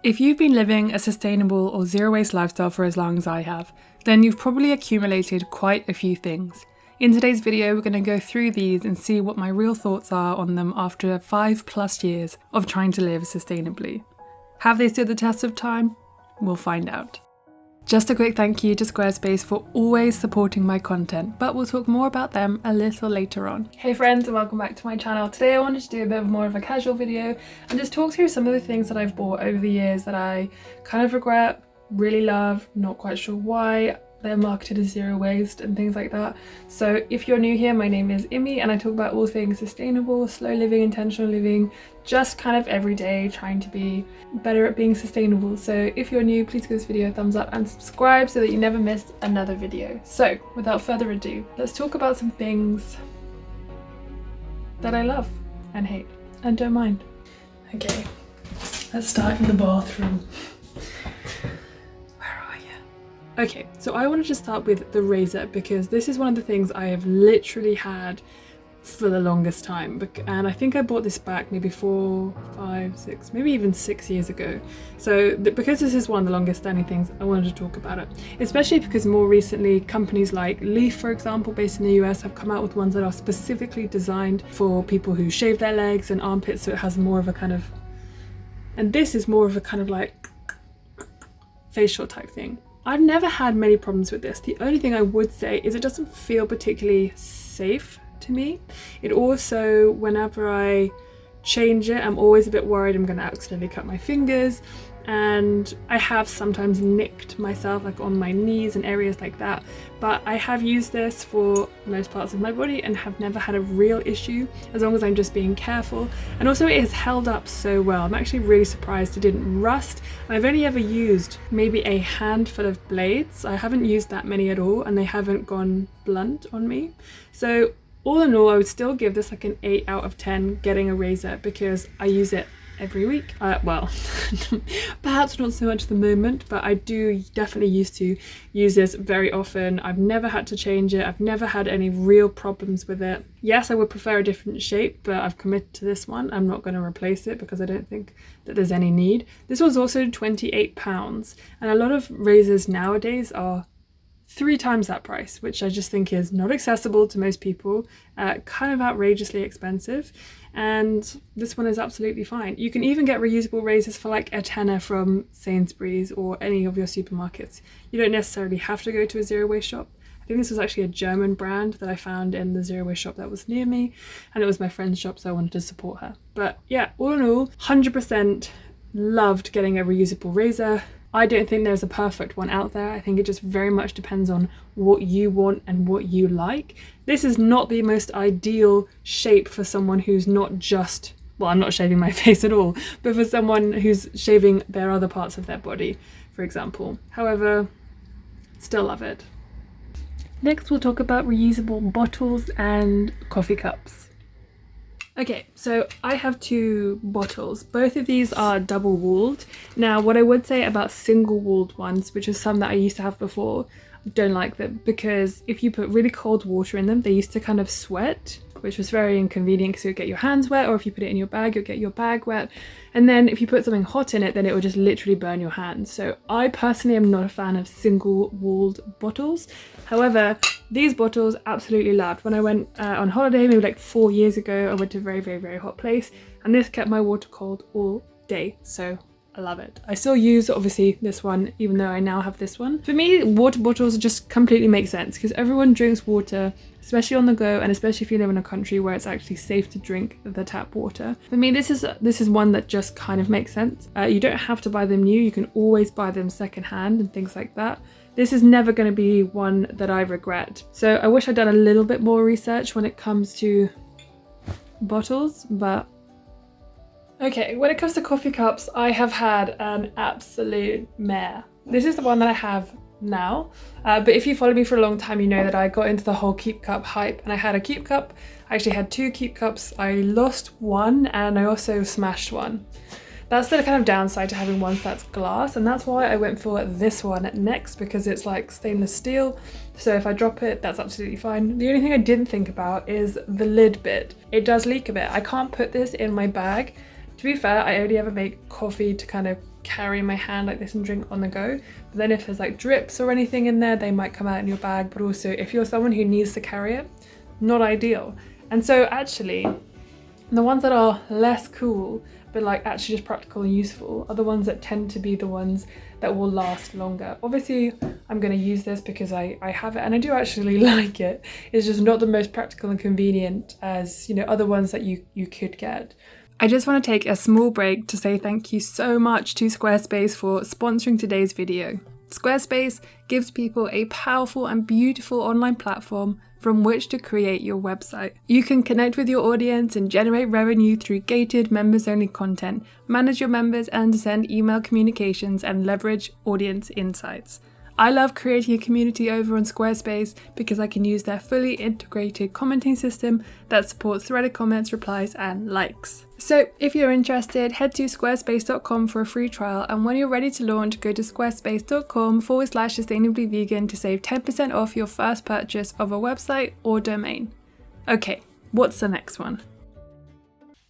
If you've been living a sustainable or zero waste lifestyle for as long as I have, then you've probably accumulated quite a few things. In today's video, we're going to go through these and see what my real thoughts are on them after 5+ years of trying to live sustainably. Have they stood the test of time? We'll find out. Just a quick thank you to Squarespace for always supporting my content, but we'll talk more about them a little later on. Hey friends, and welcome back to my channel. Today I wanted to do a bit more of a casual video and just talk through some of the things that I've bought over the years that I kind of regret, really love, not quite sure why. They're marketed as zero waste and things like that. So if you're new here, my name is Imi and I talk about all things sustainable, slow living, intentional living, just kind of every day trying to be better at being sustainable. So if you're new, please give this video a thumbs up and subscribe so that you never miss another video. So without further ado, let's talk about some things that I love and hate and don't mind. Okay, let's start in the bathroom. Okay, so I wanted to start with the razor because this is one of the things I have literally had for the longest time, and I think I bought this back maybe 4, 5, 6, maybe even 6 years ago. So because this is one of the longest standing things, I wanted to talk about it, especially because more recently companies like Leaf, for example, based in the US, have come out with ones that are specifically designed for people who shave their legs and armpits, so it has more of a kind of, and this is more of a kind of like facial type thing. I've never had many problems with this. The only thing I would say is it doesn't feel particularly safe to me. It also, whenever I change it, I'm always a bit worried I'm going to accidentally cut my fingers, and I have sometimes nicked myself like on my knees and areas like that, but I have used this for most parts of my body and have never had a real issue as long as I'm just being careful. And also it has held up so well. I'm actually really surprised it didn't rust. I've only ever used maybe a handful of blades. I haven't used that many at all and they haven't gone blunt on me. So all in all, I would still give this like an 8 out of 10 getting a razor because I use it every week. Well, perhaps not so much at the moment, but I do definitely used to use this very often. I've never had to change it. I've never had any real problems with it. Yes, I would prefer a different shape, but I've committed to this one. I'm not going to replace it because I don't think that there's any need. This was also £28, and a lot of razors nowadays are 3 times that price, which I just think is not accessible to most people, kind of outrageously expensive, and this one is absolutely fine. You can even get reusable razors for like a tenner from Sainsbury's or any of your supermarkets. You don't necessarily have to go to a zero waste shop. I think this was actually a German brand that I found in the zero waste shop that was near me, and it was my friend's shop, so I wanted to support her. But yeah, all in all, 100% loved getting a reusable razor. I don't think there's a perfect one out there. I think it just very much depends on what you want and what you like. This is not the most ideal shape for someone who's not just, well, I'm not shaving my face at all, but for someone who's shaving their other parts of their body, for example. However, still love it. Next, we'll talk about reusable bottles and coffee cups. Okay, so I have 2 bottles. Both of these are double walled. Now, what I would say about single walled ones, which is some that I used to have before, I don't like them because if you put really cold water in them, they used to kind of sweat, which was very inconvenient because you'd get your hands wet, or if you put it in your bag, you'll get your bag wet. And then if you put something hot in it, then it would just literally burn your hands. So I personally am not a fan of single walled bottles. However, these bottles absolutely loved. When I went on holiday, maybe like 4 years ago, I went to a very, very, very hot place and this kept my water cold all day. So I love it. I still use obviously this one, even though I now have this one. For me, water bottles just completely make sense because everyone drinks water, especially on the go, and especially if you live in a country where it's actually safe to drink the tap water. For me, this is one that just kind of makes sense. You don't have to buy them new. You can always buy them secondhand and things like that. This is never going to be one that I regret. So I wish I'd done a little bit more research when it comes to bottles, but okay, when it comes to coffee cups, I have had an absolute mare. This is the one that I have now, but if you follow me for a long time, you know that I got into the whole keep cup hype, and I had a keep cup. I actually had 2 keep cups. I lost one and I also smashed one. That's the kind of downside to having ones that's glass, and that's why I went for this one next, because it's like stainless steel, so if I drop it, that's absolutely fine. The only thing I didn't think about is the lid bit. It does leak a bit. I can't put this in my bag To be fair, I only ever make coffee to kind of carry in my hand like this and drink on the go. But then if there's like drips or anything in there, they might come out in your bag. But also if you're someone who needs to carry it, not ideal. And so actually, the ones that are less cool, but like actually just practical and useful, are the ones that tend to be the ones that will last longer. Obviously, I'm going to use this because I have it and I do actually like it. It's just not the most practical and convenient as, you know, other ones that you could get. I just want to take a small break to say thank you so much to Squarespace for sponsoring today's video. Squarespace gives people a powerful and beautiful online platform from which to create your website. You can connect with your audience and generate revenue through gated members-only content, manage your members and send email communications, and leverage audience insights. I love creating a community over on Squarespace because I can use their fully integrated commenting system that supports threaded comments, replies, and likes. So if you're interested, head to squarespace.com for a free trial, and when you're ready to launch, go to squarespace.com/sustainablyvegan to save 10% off your first purchase of a website or domain. Okay, what's the next one?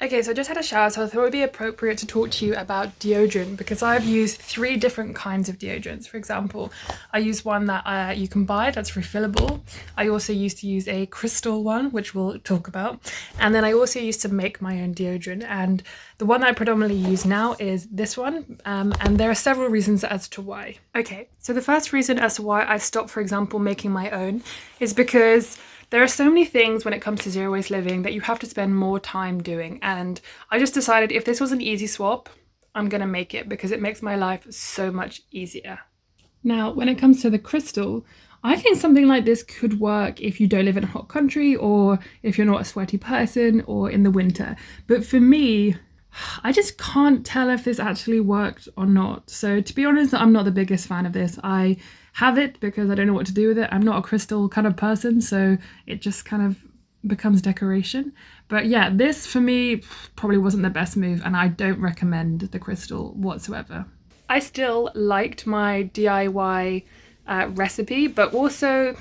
Okay, so I just had a shower, so I thought it would be appropriate to talk to you about deodorant because I've used 3 different kinds of deodorants. For example, I use one that you can buy that's refillable. I also used to use a crystal one, which we'll talk about. And then I also used to make my own deodorant. And the one that I predominantly use now is this one. And there are several reasons as to why. Okay, so the first reason as to why I stopped, for example, making my own is because there are so many things when it comes to zero waste living that you have to spend more time doing. And I just decided if this was an easy swap, I'm going to make it because it makes my life so much easier. Now, when it comes to the crystal, I think something like this could work if you don't live in a hot country or if you're not a sweaty person or in the winter. But for me, I just can't tell if this actually worked or not. So to be honest, I'm not the biggest fan of this. I have it because I don't know what to do with it. I'm not a crystal kind of person, so it just kind of becomes decoration. But yeah, this for me probably wasn't the best move, and I don't recommend the crystal whatsoever. I still liked my DIY recipe, but also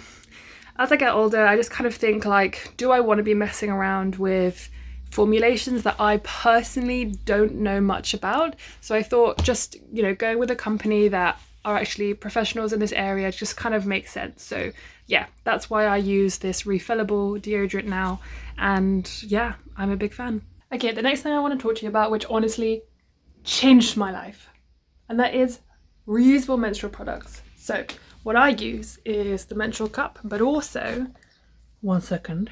as I get older, I just kind of think like, do I want to be messing around with formulations that I personally don't know much about? So I thought just, you know, going with a company that are actually professionals in this area just kind of makes sense. So yeah, that's why I use this refillable deodorant now, and yeah, I'm a big fan. Okay, the next thing I want to talk to you about, which honestly changed my life, and that is reusable menstrual products. So what I use is the menstrual cup, but also, one second,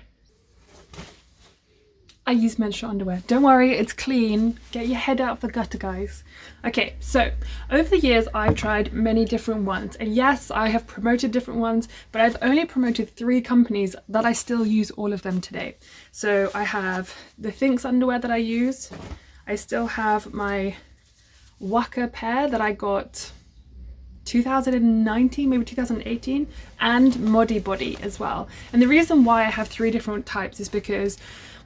I use menstrual underwear. Don't worry, it's clean. Get your head out of the gutter, guys. Okay, so over the years, I've tried many different ones. And yes, I have promoted different ones, but I've only promoted 3 companies that I still use all of them today. So I have the Thinx underwear that I use. I still have my Waka pair that I got 2019, maybe 2018, and Modi Body as well. And the reason why I have 3 different types is because,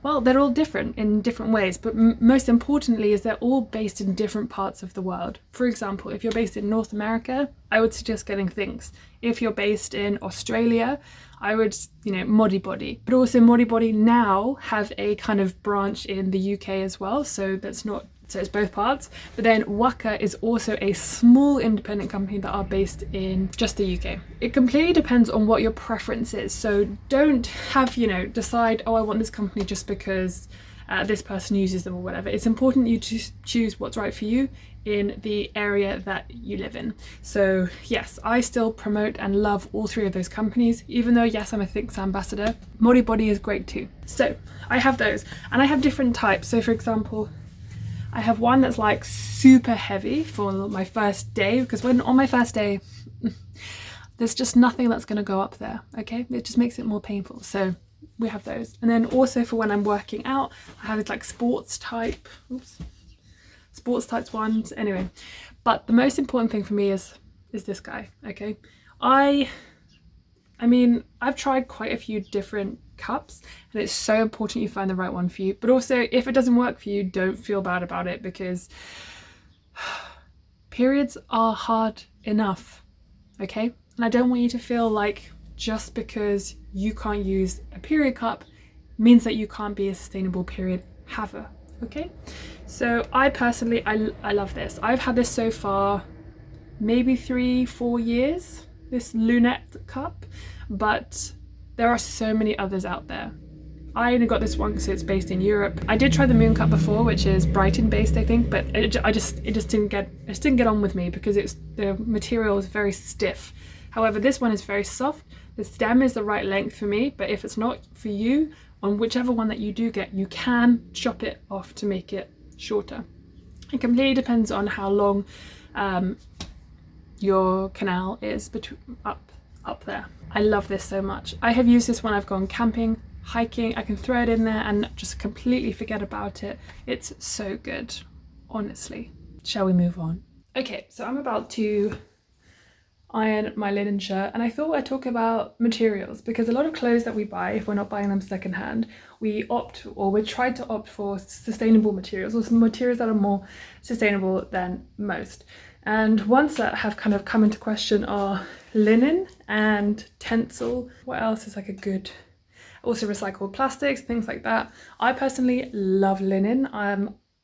well, they're all different in different ways, but most importantly is they're all based in different parts of the world. For example, if you're based in North America, I would suggest getting Thinx. If you're based in Australia, I would, Modi Body. But also Modi Body now have a kind of branch in the UK as well, so it's both parts. But then Waka is also a small independent company that are based in just the UK. It completely depends on what your preference is. So don't have, decide, oh, I want this company just because this person uses them or whatever. It's important you to choose what's right for you in the area that you live in. So yes, I still promote and love all 3 of those companies, even though yes, I'm a Thinx ambassador. Modi Body is great too. So I have those, and I have different types. So for example, I have one that's like super heavy for my first day, because when on my first day, there's just nothing that's going to go up there, okay? It just makes it more painful. So we have those. And then also for when I'm working out, I have this like sports types ones. Anyway, but the most important thing for me is this guy, okay? I mean, I've tried quite a few different cups, and it's so important you find the right one for you. But also, if it doesn't work for you, don't feel bad about it, because periods are hard enough, okay? And I don't want you to feel like just because you can't use a period cup means that you can't be a sustainable period haver, okay? So I personally, I love this. I've had this so far maybe 3-4 years, this lunette cup, but there are so many others out there. I only got this one because it's based in Europe. I did try the Moon cup before, which is Brighton based, I think, but it just didn't get on with me because the material is very stiff. However, this one is very soft. The stem is the right length for me, but if it's not for you, on whichever one that you do get, you can chop it off to make it shorter. It completely depends on how long your canal is up there. I love this so much. I have used this when I've gone camping, hiking. I can throw it in there and just completely forget about it. It's so good, honestly. Shall we move on? Okay, so I'm about to iron my linen shirt, and I thought I'd talk about materials, because a lot of clothes that we buy, if we're not buying them secondhand, we try to opt for sustainable materials, or some materials that are more sustainable than most. And ones that have kind of come into question are linen and tencel. What else is like a good? Also recycled plastics, things like that. I personally love linen.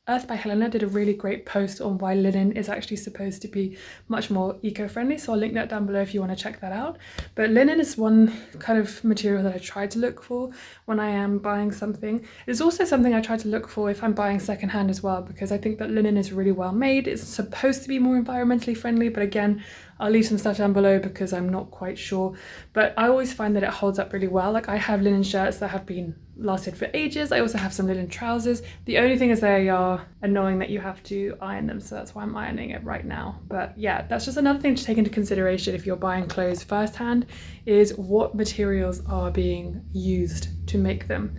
Earth by Helena did a really great post on why linen is actually supposed to be much more eco-friendly, so I'll link that down below if you want to check that out. But linen is one kind of material that I try to look for when I am buying something. It's also something I try to look for if I'm buying secondhand as well, because I think that linen is really well made. It's supposed to be more environmentally friendly, but again, I'll leave some stuff down below because I'm not quite sure. But I always find that it holds up really well. Like, I have linen shirts that have lasted for ages. I also have some linen trousers. The only thing is they are annoying that you have to iron them, so that's why I'm ironing it right now. But yeah, that's just another thing to take into consideration if you're buying clothes firsthand, is what materials are being used to make them.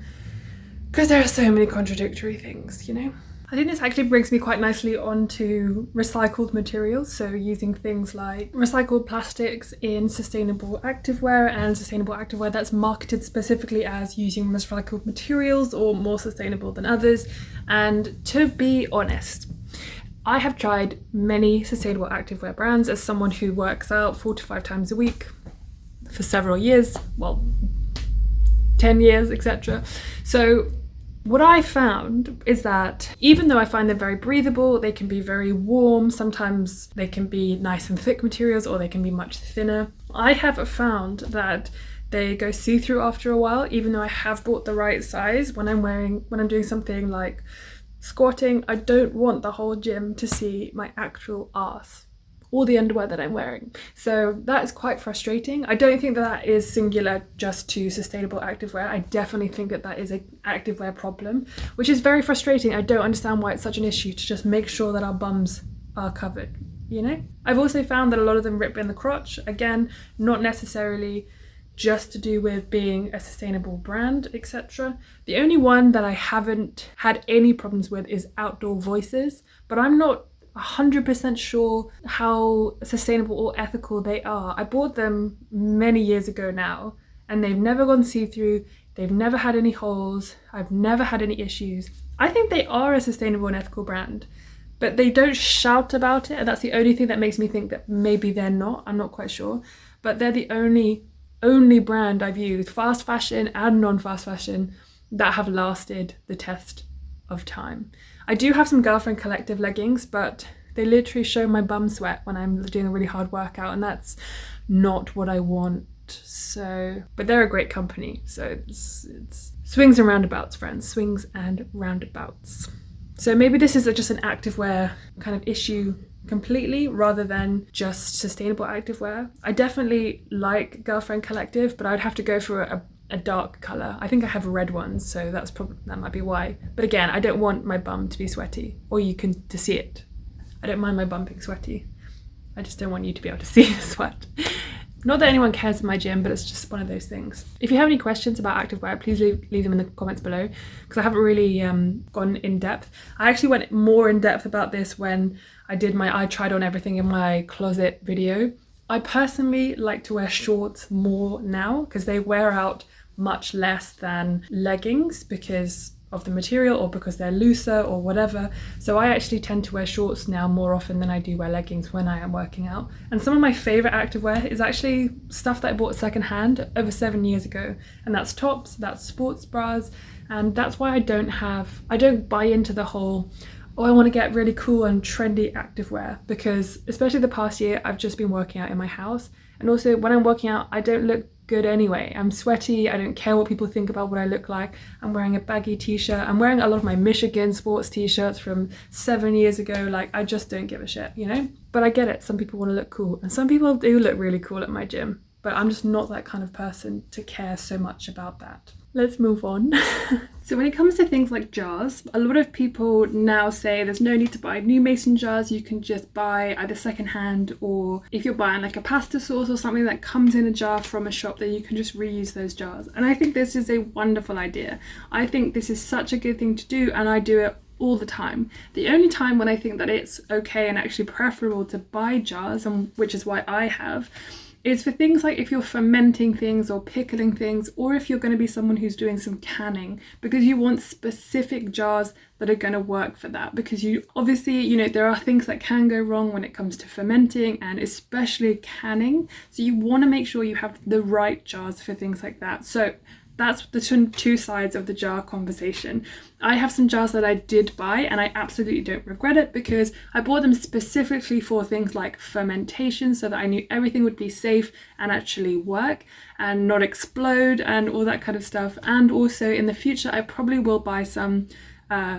Because there are so many contradictory things, you know? I think this actually brings me quite nicely onto recycled materials, so using things like recycled plastics in sustainable activewear, and sustainable activewear that's marketed specifically as using recycled materials or more sustainable than others. And to be honest, I have tried many sustainable activewear brands as someone who works out 4 to 5 times a week for several years, well, 10 years, etc. So what I found is that even though I find them very breathable, they can be very warm, sometimes they can be nice and thick materials, or they can be much thinner. I have found that they go see-through after a while, even though I have bought the right size. When I'm doing something like squatting, I don't want the whole gym to see my actual arse or the underwear that I'm wearing. So that is quite frustrating. I don't think that is singular just to sustainable activewear. I definitely think that is an activewear problem, which is very frustrating. I don't understand why it's such an issue to just make sure that our bums are covered, you know? I've also found that a lot of them rip in the crotch. Again, not necessarily just to do with being a sustainable brand, etc. The only one that I haven't had any problems with is Outdoor Voices, but I'm not 100% sure how sustainable or ethical they are. I bought them many years ago now, and they've never gone see-through, they've never had any holes, I've never had any issues. I think they are a sustainable and ethical brand, but they don't shout about it, and that's the only thing that makes me think that maybe they're not. I'm not quite sure, but they're the only brand I've used, fast fashion and non-fast fashion, that have lasted the test of time. I do have some Girlfriend Collective leggings, but they literally show my bum sweat when I'm doing a really hard workout, and that's not what I want. So, but they're a great company, so it's swings and roundabouts, friends, swings and roundabouts. So maybe this is just an activewear kind of issue completely, rather than just sustainable activewear. I definitely like Girlfriend Collective, but I'd have to go for a dark colour. I think I have red ones, so that might be why. But again, I don't want my bum to be sweaty, or to see it. I don't mind my bum being sweaty. I just don't want you to be able to see the sweat. Not that anyone cares in my gym, but it's just one of those things. If you have any questions about activewear, please leave them in the comments below, because I haven't really gone in depth. I actually went more in depth about this when I did my I tried on everything in my closet video. I personally like to wear shorts more now, because they wear out much less than leggings because of the material, or because they're looser or whatever. So I actually tend to wear shorts now more often than I do wear leggings when I am working out. And some of my favorite activewear is actually stuff that I bought secondhand over 7 years ago, and that's tops, that's sports bras, and that's why I don't buy into the whole, or I want to get really cool and trendy activewear, because especially the past year I've just been working out in my house, and also when I'm working out I don't look good anyway. I'm sweaty, I don't care what people think about what I look like. I'm wearing a baggy t-shirt, I'm wearing a lot of my Michigan sports t-shirts from 7 years ago. Like, I just don't give a shit, you know? But I get it, some people want to look cool, and some people do look really cool at my gym, but I'm just not that kind of person to care so much about that. Let's move on. So when it comes to things like jars, a lot of people now say there's no need to buy new mason jars. You can just buy either secondhand, or if you're buying like a pasta sauce or something that comes in a jar from a shop, then you can just reuse those jars. And I think this is a wonderful idea. I think this is such a good thing to do, and I do it all the time. The only time when I think that it's okay and actually preferable to buy jars, and which is why I have, is for things like if you're fermenting things or pickling things, or if you're going to be someone who's doing some canning, because you want specific jars that are going to work for that. Because you obviously, you know, there are things that can go wrong when it comes to fermenting and especially canning. So you want to make sure you have the right jars for things like that. So that's the two sides of the jar conversation. I have some jars that I did buy, and I absolutely don't regret it, because I bought them specifically for things like fermentation, so that I knew everything would be safe and actually work and not explode and all that kind of stuff. And also in the future I probably will buy some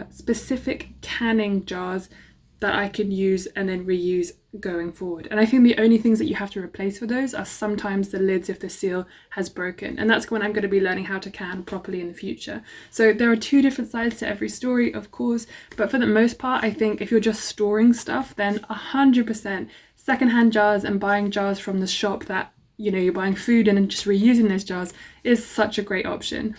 specific canning jars that I can use and then reuse going forward. And I think the only things that you have to replace for those are sometimes the lids if the seal has broken, and that's when I'm going to be learning how to can properly in the future. So there are two different sides to every story, of course, but for the most part I think if you're just storing stuff, then 100% secondhand jars and buying jars from the shop that, you know, you're buying food in and just reusing those jars is such a great option.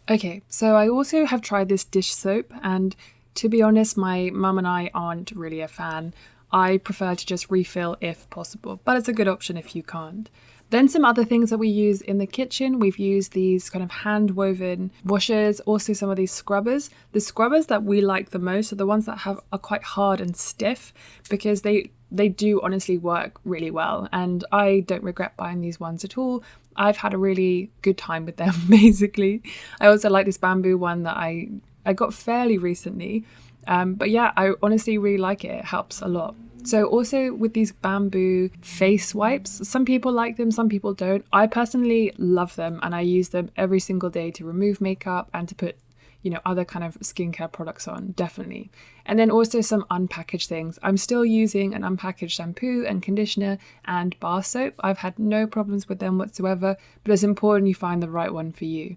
Okay, so I also have tried this dish soap, and to be honest, my mum and I aren't really a fan. I prefer to just refill if possible, but it's a good option if you can't. Then some other things that we use in the kitchen, we've used these kind of hand woven washers, also some of these scrubbers. The scrubbers that we like the most are the ones that are quite hard and stiff, because they do honestly work really well, and I don't regret buying these ones at all. I've had a really good time with them, basically. I also like this bamboo one that I got fairly recently, but yeah, I honestly really like it. It helps a lot. So also with these bamboo face wipes, some people like them, some people don't. I personally love them, and I use them every single day to remove makeup and to put, you know, other kind of skincare products on, definitely. And then also some unpackaged things. I'm still using an unpackaged shampoo and conditioner and bar soap. I've had no problems with them whatsoever, but it's important you find the right one for you.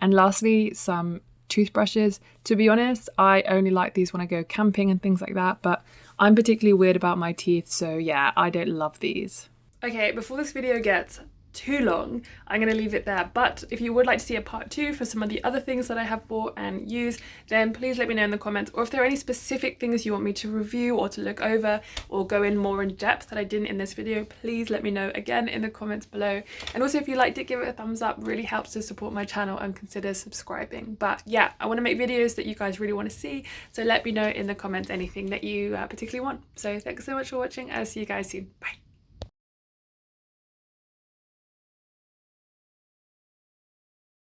And lastly, some toothbrushes. To be honest, I only like these when I go camping and things like that, but I'm particularly weird about my teeth, so yeah, I don't love these. Okay, before this video gets too long, I'm going to leave it there. But if you would like to see a part 2 for some of the other things that I have bought and used, then please let me know in the comments. Or if there are any specific things you want me to review or to look over or go in more in depth that I didn't in this video, please let me know again in the comments below. And also, if you liked it, give it a thumbs up. Really helps to support my channel, and consider subscribing. But yeah, I want to make videos that you guys really want to see, so let me know in the comments anything that you particularly want. So thanks so much for watching. I'll see you guys soon. Bye.